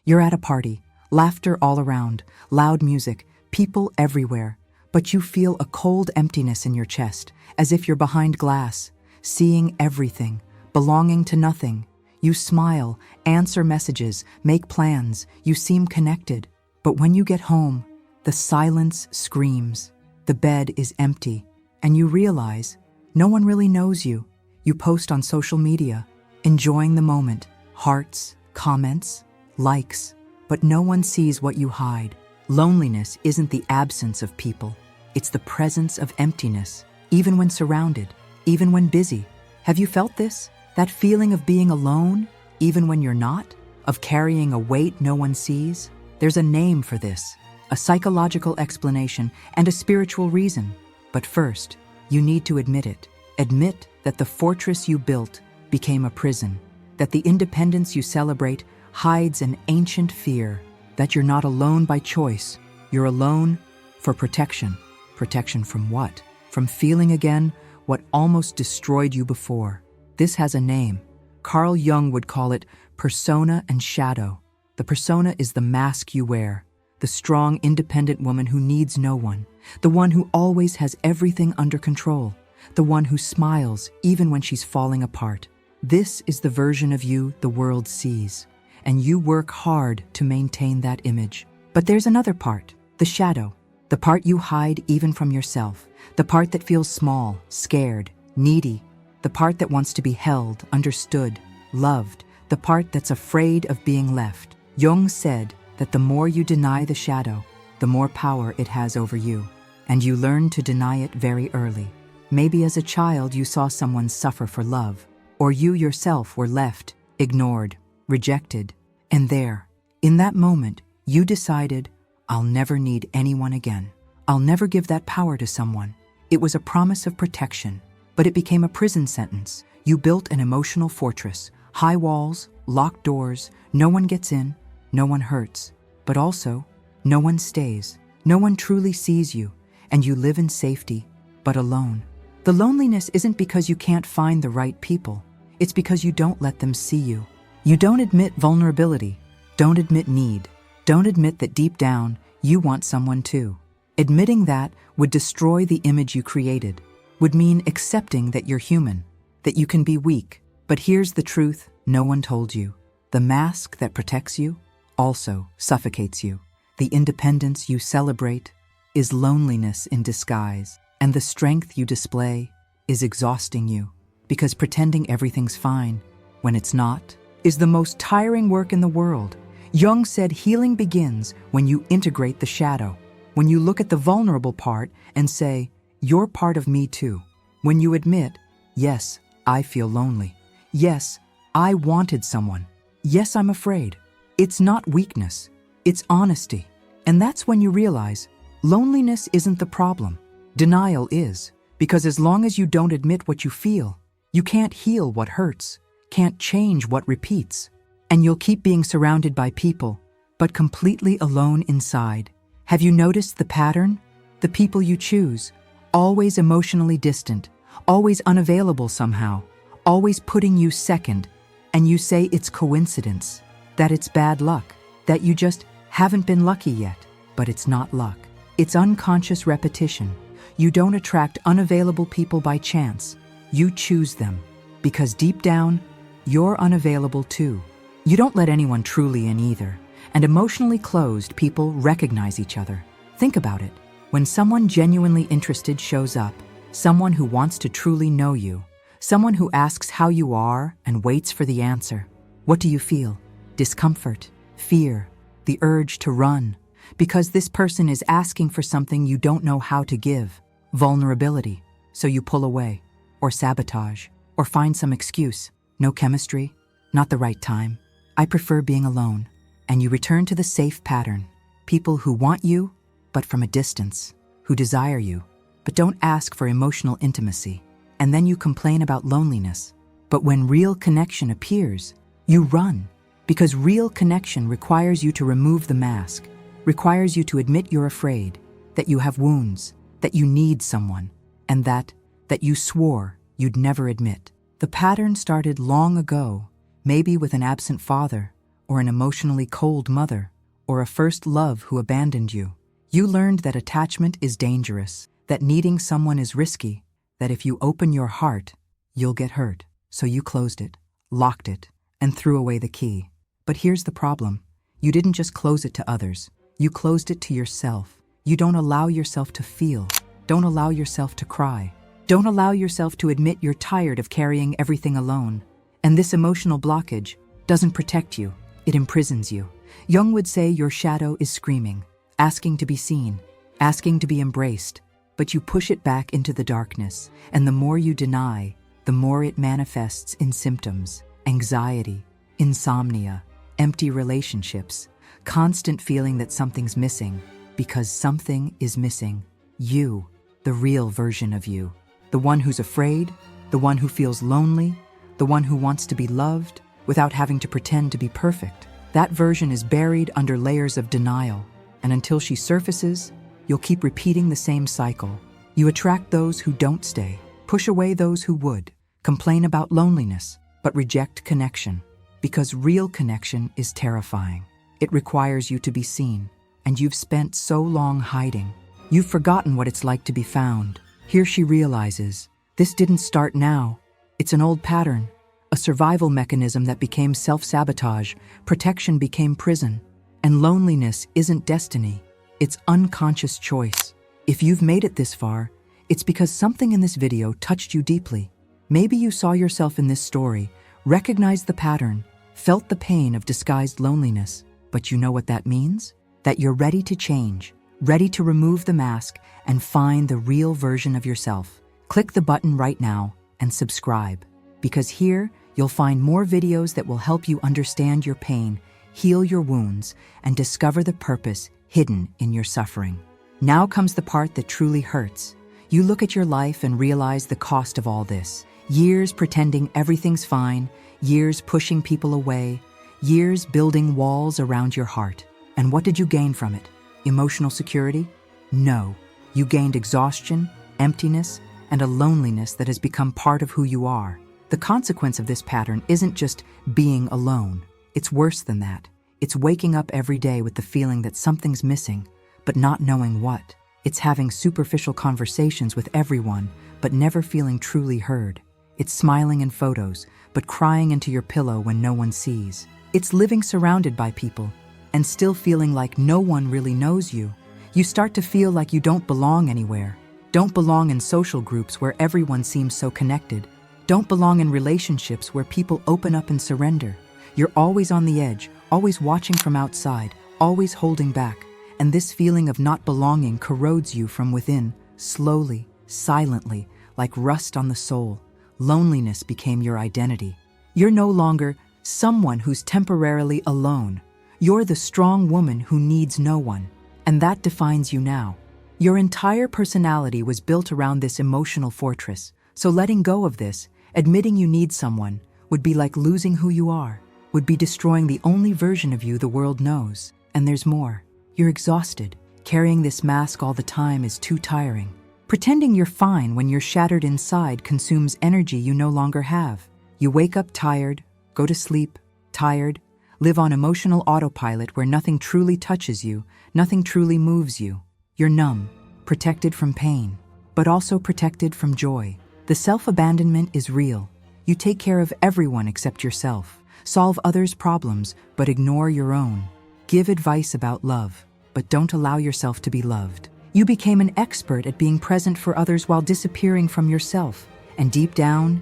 You're at a party, laughter all around, loud music, people everywhere, but you feel a cold emptiness in your chest, as if you're behind glass, seeing everything, belonging to nothing. You smile, answer messages, make plans, you seem connected. But when you get home, the silence screams. The bed is empty, and you realize no one really knows you. You post on social media, enjoying the moment, hearts, comments, likes, but no one sees what you hide. Loneliness isn't the absence of people, it's the presence of emptiness, even when surrounded, even when busy. Have you felt this? That feeling of being alone, even when you're not? Of carrying a weight no one sees? There's a name for this, a psychological explanation and a spiritual reason. But first, you need to admit it. Admit that the fortress you built became a prison, that the independence you celebrate hides an ancient fear, that you're not alone by choice, you're alone for protection. Protection from what? From feeling again what almost destroyed you before. This has a name. Carl Jung would call it persona and shadow. The persona is the mask you wear, the strong, independent woman who needs no one, the one who always has everything under control, the one who smiles even when she's falling apart. This is the version of you the world sees, and you work hard to maintain that image. But there's another part, the shadow, the part you hide even from yourself, the part that feels small, scared, needy, the part that wants to be held, understood, loved, the part that's afraid of being left. Jung said that the more you deny the shadow, the more power it has over you, and you learn to deny it very early. Maybe as a child you saw someone suffer for love, or you yourself were left, ignored, rejected, and there, in that moment, you decided, I'll never need anyone again. I'll never give that power to someone. It was a promise of protection, but it became a prison sentence. You built an emotional fortress, high walls, locked doors, no one gets in, no one hurts, but also, no one stays. No one truly sees you, and you live in safety, but alone. The loneliness isn't because you can't find the right people. It's because you don't let them see you. You don't admit vulnerability, don't admit need, don't admit that deep down, you want someone too. Admitting that would destroy the image you created, would mean accepting that you're human, that you can be weak. But here's the truth no one told you. The mask that protects you also suffocates you. The independence you celebrate is loneliness in disguise, and the strength you display is exhausting you, because pretending everything's fine when it's not is the most tiring work in the world. Jung said healing begins when you integrate the shadow, when you look at the vulnerable part and say, you're part of me too. When you admit, yes, I feel lonely. Yes, I wanted someone. Yes, I'm afraid. It's not weakness, it's honesty. And that's when you realize loneliness isn't the problem. Denial is, because as long as you don't admit what you feel, you can't heal what hurts, can't change what repeats, and you'll keep being surrounded by people, but completely alone inside. Have you noticed the pattern? The people you choose, always emotionally distant, always unavailable somehow, always putting you second, and you say it's coincidence, that it's bad luck, that you just haven't been lucky yet. But it's not luck. It's unconscious repetition. You don't attract unavailable people by chance. You choose them, because deep down, you're unavailable too. You don't let anyone truly in either, and emotionally closed people recognize each other. Think about it. When someone genuinely interested shows up, someone who wants to truly know you, someone who asks how you are and waits for the answer, what do you feel? Discomfort, fear, the urge to run, because this person is asking for something you don't know how to give. Vulnerability, so you pull away, or sabotage, or find some excuse. No chemistry, not the right time. I prefer being alone. And you return to the safe pattern. People who want you, but from a distance, who desire you, but don't ask for emotional intimacy. And then you complain about loneliness. But when real connection appears, you run, because real connection requires you to remove the mask, requires you to admit you're afraid, that you have wounds, that you need someone, and that you swore you'd never admit. The pattern started long ago, maybe with an absent father, or an emotionally cold mother, or a first love who abandoned you. You learned that attachment is dangerous, that needing someone is risky, that if you open your heart, you'll get hurt. So you closed it, locked it, and threw away the key. But here's the problem. You didn't just close it to others. You closed it to yourself. You don't allow yourself to feel. Don't allow yourself to cry. Don't allow yourself to admit you're tired of carrying everything alone. And this emotional blockage doesn't protect you. It imprisons you. Jung would say your shadow is screaming, asking to be seen, asking to be embraced. But you push it back into the darkness. And the more you deny, the more it manifests in symptoms, anxiety, insomnia, empty relationships, constant feeling that something's missing, because something is missing. You, the real version of you. The one who's afraid, the one who feels lonely, the one who wants to be loved without having to pretend to be perfect. That version is buried under layers of denial, and until she surfaces, you'll keep repeating the same cycle. You attract those who don't stay, push away those who would, complain about loneliness, but reject connection. Because real connection is terrifying. It requires you to be seen, and you've spent so long hiding. You've forgotten what it's like to be found. Here she realizes, this didn't start now. It's an old pattern, a survival mechanism that became self-sabotage, protection became prison, and loneliness isn't destiny, it's unconscious choice. If you've made it this far, it's because something in this video touched you deeply. Maybe you saw yourself in this story, recognized the pattern, felt the pain of disguised loneliness. But you know what that means? That you're ready to change, ready to remove the mask and find the real version of yourself. Click the button right now and subscribe, because here you'll find more videos that will help you understand your pain, heal your wounds, and discover the purpose hidden in your suffering. Now comes the part that truly hurts. You look at your life and realize the cost of all this. Years pretending everything's fine, years pushing people away, years building walls around your heart. And what did you gain from it? Emotional security? No. You gained exhaustion, emptiness, and a loneliness that has become part of who you are. The consequence of this pattern isn't just being alone. It's worse than that. It's waking up every day with the feeling that something's missing, but not knowing what. It's having superficial conversations with everyone, but never feeling truly heard. It's smiling in photos, but crying into your pillow when no one sees. It's living surrounded by people, and still feeling like no one really knows you. You start to feel like you don't belong anywhere. Don't belong in social groups where everyone seems so connected. Don't belong in relationships where people open up and surrender. You're always on the edge, always watching from outside, always holding back. And this feeling of not belonging corrodes you from within, slowly, silently, like rust on the soul. Loneliness became your identity. You're no longer someone who's temporarily alone. You're the strong woman who needs no one. And that defines you now. Your entire personality was built around this emotional fortress. So letting go of this, admitting you need someone, would be like losing who you are, would be destroying the only version of you the world knows. And there's more. You're exhausted. Carrying this mask all the time is too tiring. Pretending you're fine when you're shattered inside consumes energy you no longer have. You wake up tired, go to sleep, tired, live on emotional autopilot where nothing truly touches you, nothing truly moves you. You're numb, protected from pain, but also protected from joy. The self-abandonment is real. You take care of everyone except yourself. Solve others' problems, but ignore your own. Give advice about love, but don't allow yourself to be loved. You became an expert at being present for others while disappearing from yourself. And deep down,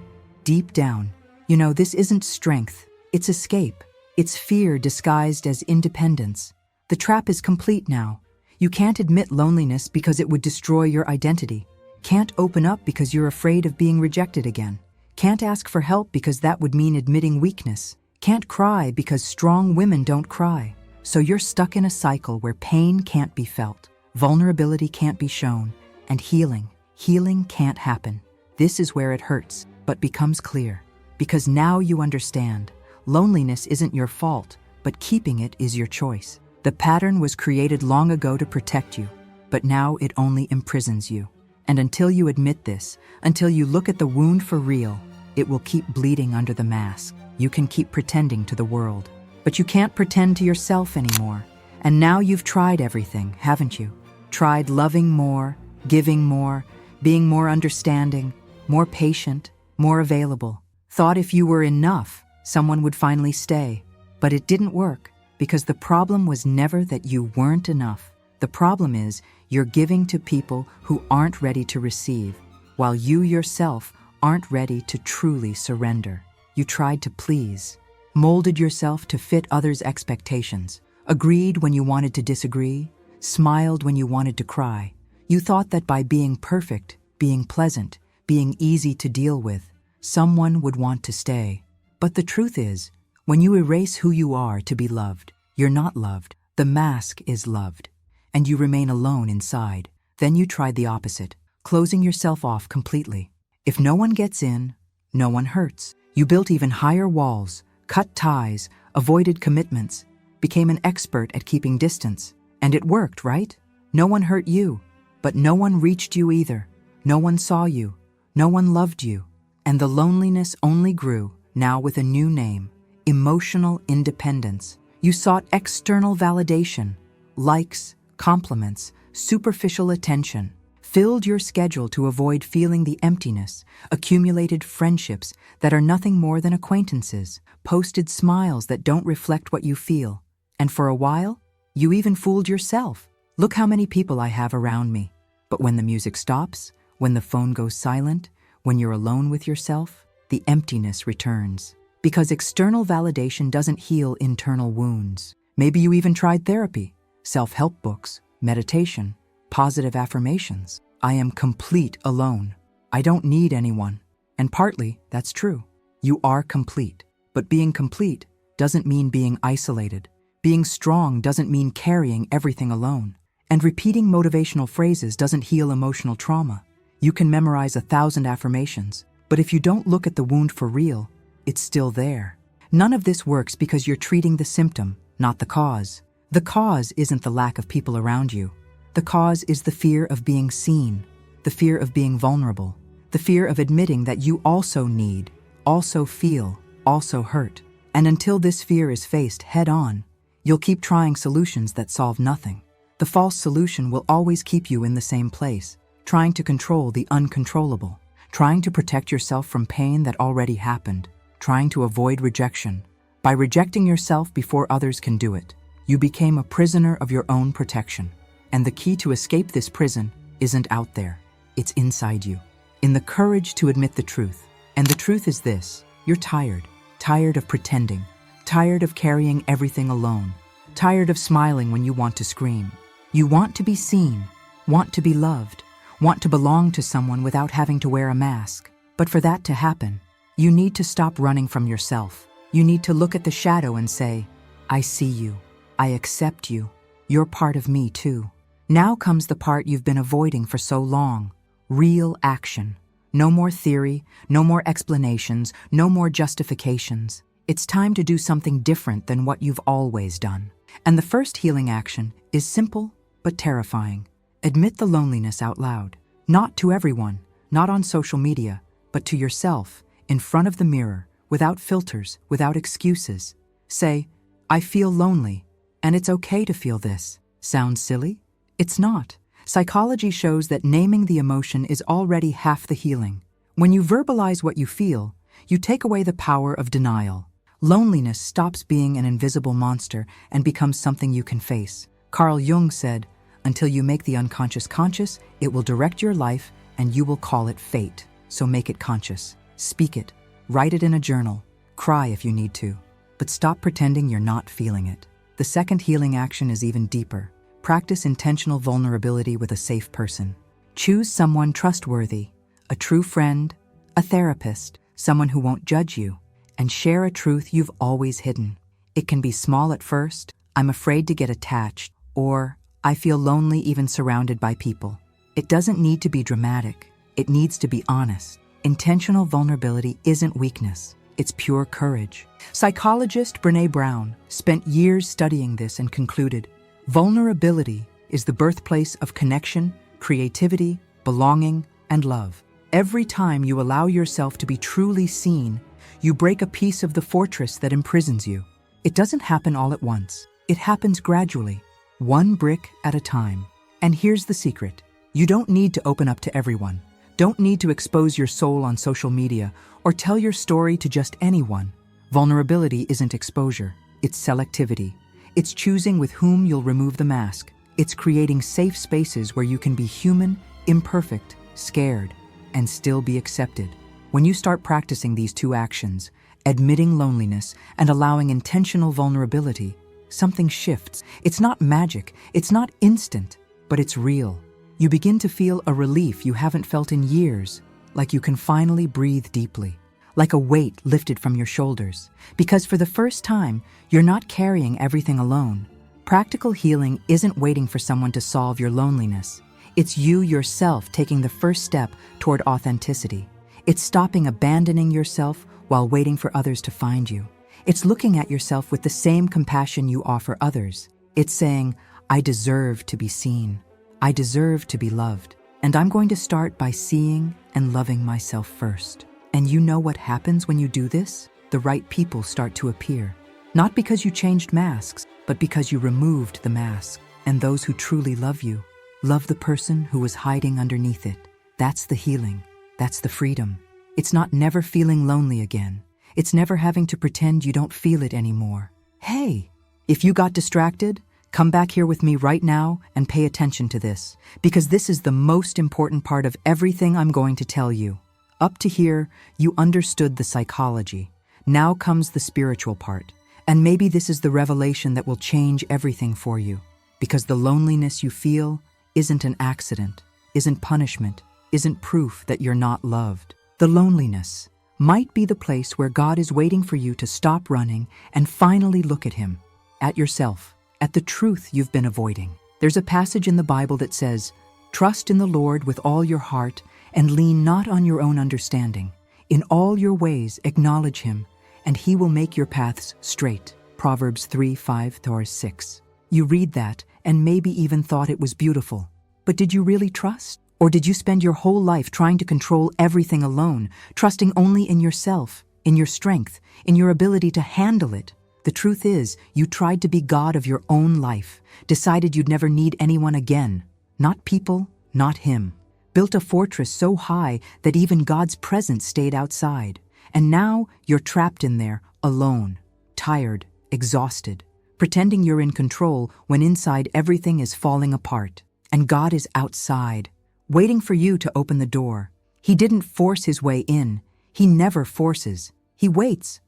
you know this isn't strength, it's escape. It's fear disguised as independence. The trap is complete now. You can't admit loneliness because it would destroy your identity. Can't open up because you're afraid of being rejected again. Can't ask for help because that would mean admitting weakness. Can't cry because strong women don't cry. So you're stuck in a cycle where pain can't be felt, vulnerability can't be shown, and healing can't happen. This is where it hurts, but becomes clear. Because now you understand. Loneliness isn't your fault, but keeping it is your choice. The pattern was created long ago to protect you, but now it only imprisons you. And until you admit this, until you look at the wound for real, it will keep bleeding under the mask. You can keep pretending to the world, But you can't pretend to yourself anymore. And now you've tried everything, haven't you? Tried loving more, giving more, being more understanding, more patient, more available. Thought if you were enough, someone would finally stay. But it didn't work, because the problem was never that you weren't enough. The problem is you're giving to people who aren't ready to receive, while you yourself aren't ready to truly surrender. You tried to please, molded yourself to fit others' expectations, agreed when you wanted to disagree, smiled when you wanted to cry. You thought that by being perfect, being pleasant, being easy to deal with, someone would want to stay. But the truth is, when you erase who you are to be loved, you're not loved. The mask is loved, and you remain alone inside. Then you tried the opposite, closing yourself off completely. If no one gets in, no one hurts. You built even higher walls, cut ties, avoided commitments, became an expert at keeping distance. And it worked, right? No one hurt you, but no one reached you either. No one saw you. No one loved you. And the loneliness only grew, now with a new name: emotional independence. You sought external validation, likes, compliments, superficial attention, filled your schedule to avoid feeling the emptiness, accumulated friendships that are nothing more than acquaintances, posted smiles that don't reflect what you feel. And for a while, you even fooled yourself. Look how many people I have around me. But when the music stops, when the phone goes silent, when you're alone with yourself, the emptiness returns. Because external validation doesn't heal internal wounds. Maybe you even tried therapy, self-help books, meditation, positive affirmations. I am complete alone. I don't need anyone. And partly, that's true. You are complete. But being complete doesn't mean being isolated. Being strong doesn't mean carrying everything alone. And repeating motivational phrases doesn't heal emotional trauma. You can memorize 1,000 affirmations, but if you don't look at the wound for real, it's still there. None of this works because you're treating the symptom, not the cause. The cause isn't the lack of people around you. The cause is the fear of being seen, the fear of being vulnerable, the fear of admitting that you also need, also feel, also hurt. And until this fear is faced head-on, you'll keep trying solutions that solve nothing. The false solution will always keep you in the same place, trying to control the uncontrollable, trying to protect yourself from pain that already happened, trying to avoid rejection. By rejecting yourself before others can do it, you became a prisoner of your own protection. And the key to escape this prison isn't out there. It's inside you, in the courage to admit the truth. And the truth is this: you're tired. Tired of pretending. Tired of carrying everything alone. Tired of smiling when you want to scream. You want to be seen, want to be loved, want to belong to someone without having to wear a mask. But for that to happen, you need to stop running from yourself. You need to look at the shadow and say, I see you. I accept you. You're part of me too. Now comes the part you've been avoiding for so long. Real action. No more theory, no more explanations, no more justifications. It's time to do something different than what you've always done. And the first healing action is simple but terrifying. Admit the loneliness out loud. Not to everyone, not on social media, but to yourself, in front of the mirror, without filters, without excuses. Say, I feel lonely, and it's okay to feel this. Sounds silly? It's not. Psychology shows that naming the emotion is already half the healing. When you verbalize what you feel, you take away the power of denial. Loneliness stops being an invisible monster and becomes something you can face. Carl Jung said, until you make the unconscious conscious, it will direct your life and you will call it fate. So make it conscious. Speak it. Write it in a journal. Cry if you need to. But stop pretending you're not feeling it. The second healing action is even deeper. Practice intentional vulnerability with a safe person. Choose someone trustworthy, a true friend, a therapist, someone who won't judge you, and share a truth you've always hidden. It can be small at first, I'm afraid to get attached, or I feel lonely even surrounded by people. It doesn't need to be dramatic. It needs to be honest. Intentional vulnerability isn't weakness. It's pure courage. Psychologist Brené Brown spent years studying this and concluded, vulnerability is the birthplace of connection, creativity, belonging, and love. Every time you allow yourself to be truly seen, you break a piece of the fortress that imprisons you. It doesn't happen all at once. It happens gradually, one brick at a time. And here's the secret. You don't need to open up to everyone. Don't need to expose your soul on social media or tell your story to just anyone. Vulnerability isn't exposure. It's selectivity. It's choosing with whom you'll remove the mask. It's creating safe spaces where you can be human, imperfect, scared, and still be accepted. When you start practicing these two actions, admitting loneliness and allowing intentional vulnerability, something shifts. It's not magic, it's not instant, but it's real. You begin to feel a relief you haven't felt in years, like you can finally breathe deeply, like a weight lifted from your shoulders. Because for the first time, you're not carrying everything alone. Practical healing isn't waiting for someone to solve your loneliness. It's you yourself taking the first step toward authenticity. It's stopping abandoning yourself while waiting for others to find you. It's looking at yourself with the same compassion you offer others. It's saying, I deserve to be seen. I deserve to be loved. And I'm going to start by seeing and loving myself first. And you know what happens when you do this? The right people start to appear. Not because you changed masks, but because you removed the mask. And those who truly love you, love the person who was hiding underneath it. That's the healing. That's the freedom. It's not never feeling lonely again. It's never having to pretend you don't feel it anymore. Hey, if you got distracted, come back here with me right now and pay attention to this, because this is the most important part of everything I'm going to tell you. Up to here, you understood the psychology. Now comes the spiritual part. And maybe this is the revelation that will change everything for you. Because the loneliness you feel isn't an accident, isn't punishment, isn't proof that you're not loved. The loneliness might be the place where God is waiting for you to stop running and finally look at Him, at yourself, at the truth you've been avoiding. There's a passage in the Bible that says, "Trust in the Lord with all your heart and lean not on your own understanding. In all your ways acknowledge Him, and He will make your paths straight." Proverbs 3:5-6. You read that and maybe even thought it was beautiful. But did you really trust? Or did you spend your whole life trying to control everything alone, trusting only in yourself, in your strength, in your ability to handle it? The truth is, you tried to be God of your own life, decided you'd never need anyone again. Not people, not Him. Built a fortress so high that even God's presence stayed outside. And now you're trapped in there, alone, tired, exhausted, pretending you're in control when inside everything is falling apart. And God is outside, waiting for you to open the door. He didn't force His way in. He never forces. He waits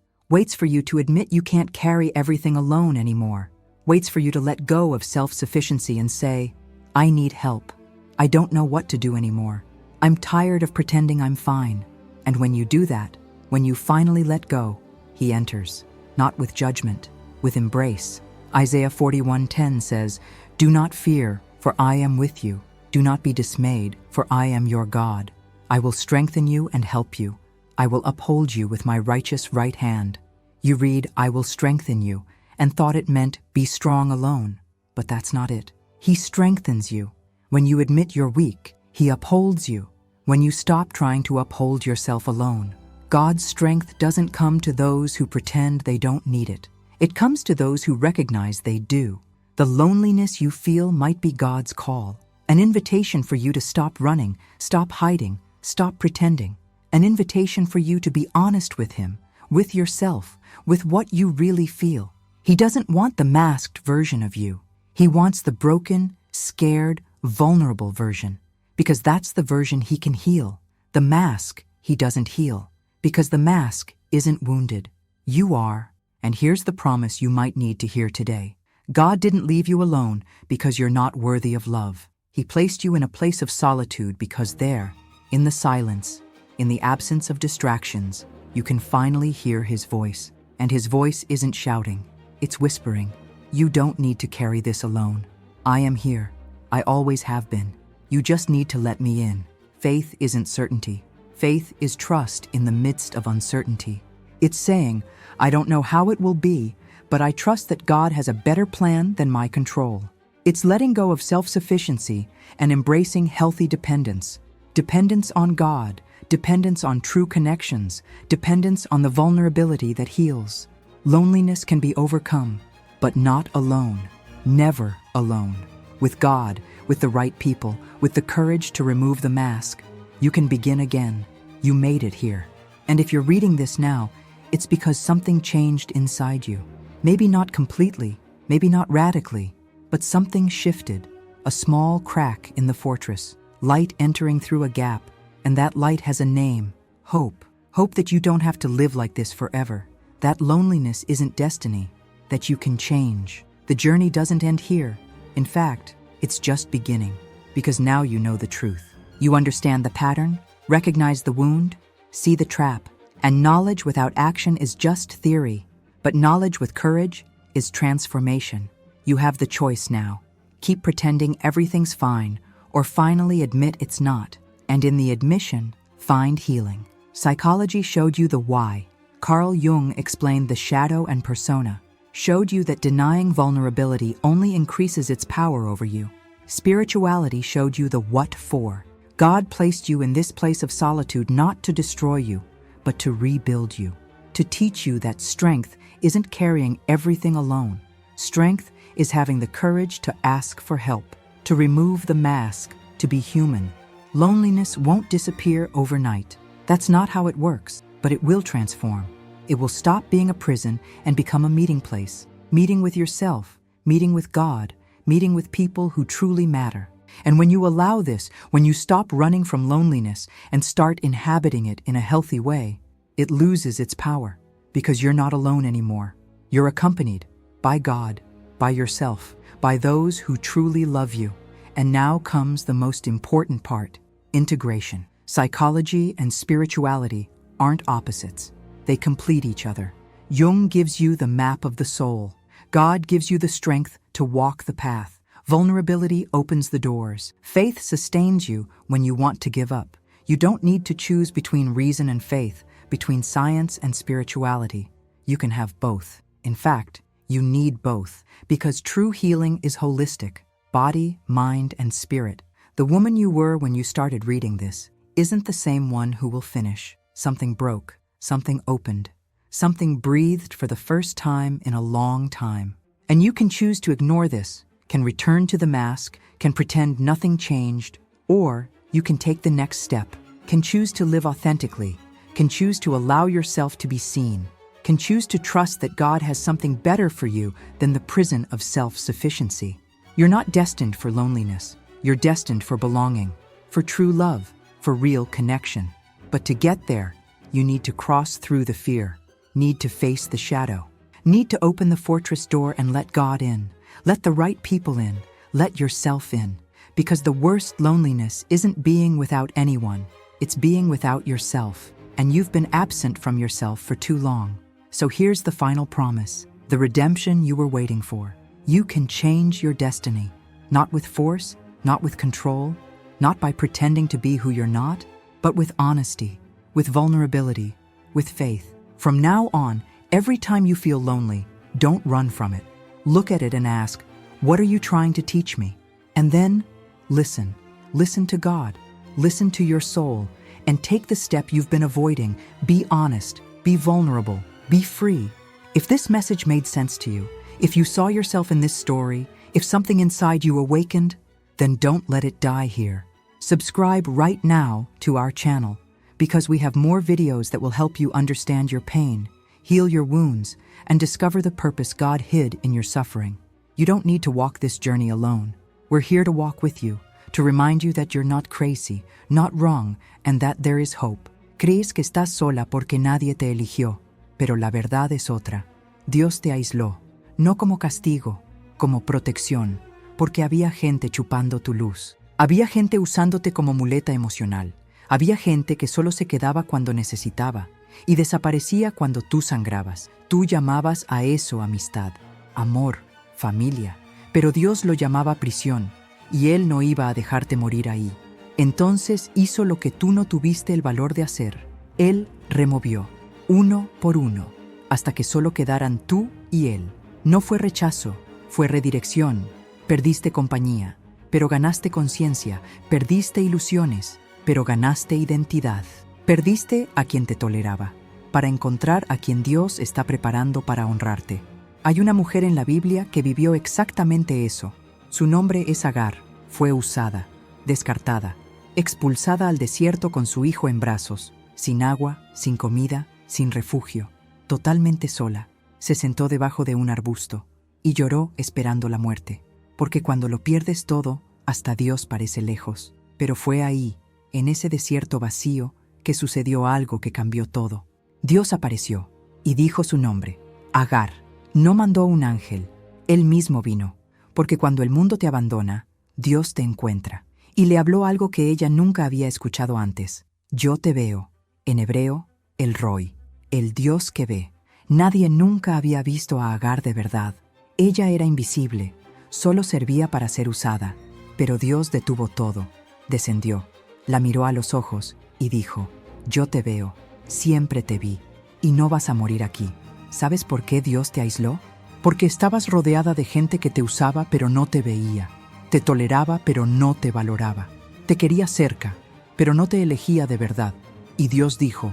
for you to admit you can't carry everything alone anymore. Waits for you to let go of self-sufficiency and say, I need help. I don't know what to do anymore. I'm tired of pretending I'm fine. And when you do that, when you finally let go, He enters, not with judgment, with embrace. Isaiah 41:10 says, "Do not fear, for I am with you. Do not be dismayed, for I am your God. I will strengthen you and help you. I will uphold you with my righteous right hand." You read, "I will strengthen you," and thought it meant be strong alone. But that's not it. He strengthens you. When you admit you're weak, He upholds you. When you stop trying to uphold yourself alone. God's strength doesn't come to those who pretend they don't need it. It comes to those who recognize they do. The loneliness you feel might be God's call. An invitation for you to stop running, stop hiding, stop pretending. An invitation for you to be honest with Him, with yourself, with what you really feel. He doesn't want the masked version of you. He wants the broken, scared, vulnerable version. Because that's the version He can heal. The mask He doesn't heal. Because the mask isn't wounded. You are. And here's the promise you might need to hear today. God didn't leave you alone because you're not worthy of love. He placed you in a place of solitude because there, in the silence, in the absence of distractions, you can finally hear His voice. And His voice isn't shouting, it's whispering. You don't need to carry this alone. I am here. I always have been. You just need to let me in. Faith isn't certainty. Faith is trust in the midst of uncertainty. It's saying, I don't know how it will be, but I trust that God has a better plan than my control. It's letting go of self-sufficiency and embracing healthy dependence. Dependence on God, dependence on true connections, dependence on the vulnerability that heals. Loneliness can be overcome, but not alone. Never alone. With God, with the right people, with the courage to remove the mask, you can begin again. You made it here. And if you're reading this now, it's because something changed inside you. Maybe not completely, maybe not radically, but something shifted. A small crack in the fortress, light entering through a gap, and that light has a name: hope. Hope that you don't have to live like this forever. That loneliness isn't destiny, that you can change. The journey doesn't end here. In fact, it's just beginning, because now you know the truth. You understand the pattern, recognize the wound, see the trap, and knowledge without action is just theory. But knowledge with courage is transformation. You have the choice now. Keep pretending everything's fine, or finally admit it's not. And in the admission, find healing. Psychology showed you the why. Carl Jung explained the shadow and persona, showed you that denying vulnerability only increases its power over you. Spirituality showed you the what for. God placed you in this place of solitude not to destroy you, but to rebuild you, to teach you that strength isn't carrying everything alone. Strength is having the courage to ask for help, to remove the mask, to be human. Loneliness won't disappear overnight. That's not how it works, but it will transform. It will stop being a prison and become a meeting place. Meeting with yourself, meeting with God, meeting with people who truly matter. And when you allow this, when you stop running from loneliness and start inhabiting it in a healthy way, it loses its power, because you're not alone anymore. You're accompanied by God, by yourself, by those who truly love you. And now comes the most important part: integration. Psychology and spirituality aren't opposites. They complete each other. Jung gives you the map of the soul. God gives you the strength to walk the path. Vulnerability opens the doors. Faith sustains you when you want to give up. You don't need to choose between reason and faith, between science and spirituality. You can have both. In fact, you need both, because true healing is holistic: body, mind, and spirit. The woman you were when you started reading this isn't the same one who will finish. Something broke, something opened, something breathed for the first time in a long time. And you can choose to ignore this, can return to the mask, can pretend nothing changed, or you can take the next step, can choose to live authentically, can choose to allow yourself to be seen, can choose to trust that God has something better for you than the prison of self-sufficiency. You're not destined for loneliness. You're destined for belonging, for true love, for real connection. But to get there, you need to cross through the fear, need to face the shadow, need to open the fortress door and let God in, let the right people in, let yourself in. Because the worst loneliness isn't being without anyone, it's being without yourself. And you've been absent from yourself for too long. So here's the final promise, the redemption you were waiting for. You can change your destiny, not with force, not with control, not by pretending to be who you're not, but with honesty, with vulnerability, with faith. From now on, every time you feel lonely, don't run from it. Look at it and ask, what are you trying to teach me? And then, listen. Listen to God. Listen to your soul. And take the step you've been avoiding. Be honest. Be vulnerable. Be free. If this message made sense to you, if you saw yourself in this story, if something inside you awakened, then don't let it die here. Subscribe right now to our channel, because we have more videos that will help you understand your pain, heal your wounds, and discover the purpose God hid in your suffering. You don't need to walk this journey alone. We're here to walk with you, to remind you that you're not crazy, not wrong, and that there is hope. Crees que estás sola porque nadie te eligió, pero la verdad es otra. Dios te aisló, no como castigo, como protección, porque había gente chupando tu luz. Había gente usándote como muleta emocional. Había gente que solo se quedaba cuando necesitaba y desaparecía cuando tú sangrabas. Tú llamabas a eso amistad, amor, familia, pero Dios lo llamaba prisión y Él no iba a dejarte morir ahí. Entonces hizo lo que tú no tuviste el valor de hacer. Él removió, uno por uno, hasta que solo quedaran tú y Él. No fue rechazo, fue redirección. Perdiste compañía, pero ganaste conciencia. Perdiste ilusiones, pero ganaste identidad. Perdiste a quien te toleraba, para encontrar a quien Dios está preparando para honrarte. Hay una mujer en la Biblia que vivió exactamente eso. Su nombre es Agar. Fue usada, descartada, expulsada al desierto con su hijo en brazos, sin agua, sin comida, sin refugio, totalmente sola. Se sentó debajo de un arbusto y lloró esperando la muerte, porque cuando lo pierdes todo, hasta Dios parece lejos. Pero fue ahí, en ese desierto vacío, que sucedió algo que cambió todo. Dios apareció y dijo su nombre, Agar. No mandó un ángel, Él mismo vino, porque cuando el mundo te abandona, Dios te encuentra. Y le habló algo que ella nunca había escuchado antes. Yo te veo. En hebreo, el Roi, el Dios que ve. Nadie nunca había visto a Agar de verdad. Ella era invisible, solo servía para ser usada. Pero Dios detuvo todo, descendió, la miró a los ojos y dijo, yo te veo, siempre te vi, y no vas a morir aquí. ¿Sabes por qué Dios te aisló? Porque estabas rodeada de gente que te usaba pero no te veía, te toleraba pero no te valoraba, te quería cerca, pero no te elegía de verdad. Y Dios dijo,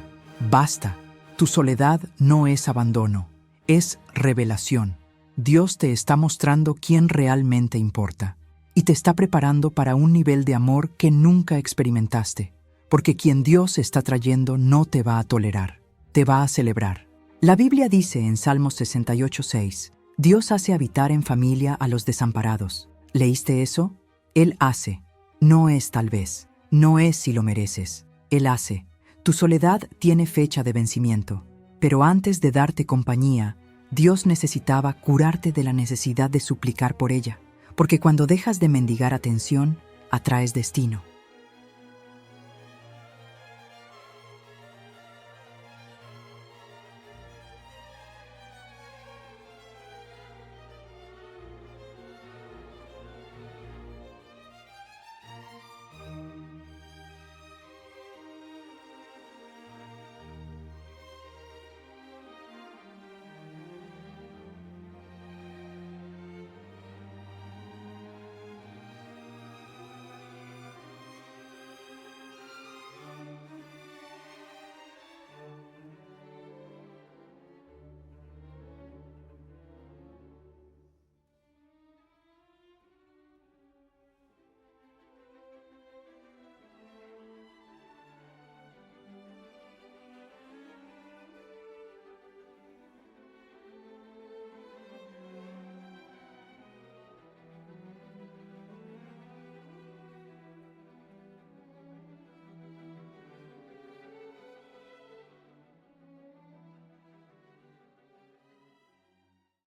basta, tu soledad no es abandono, es revelación. Dios te está mostrando quién realmente importa y te está preparando para un nivel de amor que nunca experimentaste, porque quien Dios está trayendo no te va a tolerar, te va a celebrar. La Biblia dice en Salmos 68:6, Dios hace habitar en familia a los desamparados. ¿Leíste eso? Él hace. No es tal vez. No es si lo mereces. Él hace. Tu soledad tiene fecha de vencimiento. Pero antes de darte compañía, Dios necesitaba curarte de la necesidad de suplicar por ella. Porque cuando dejas de mendigar atención, atraes destino.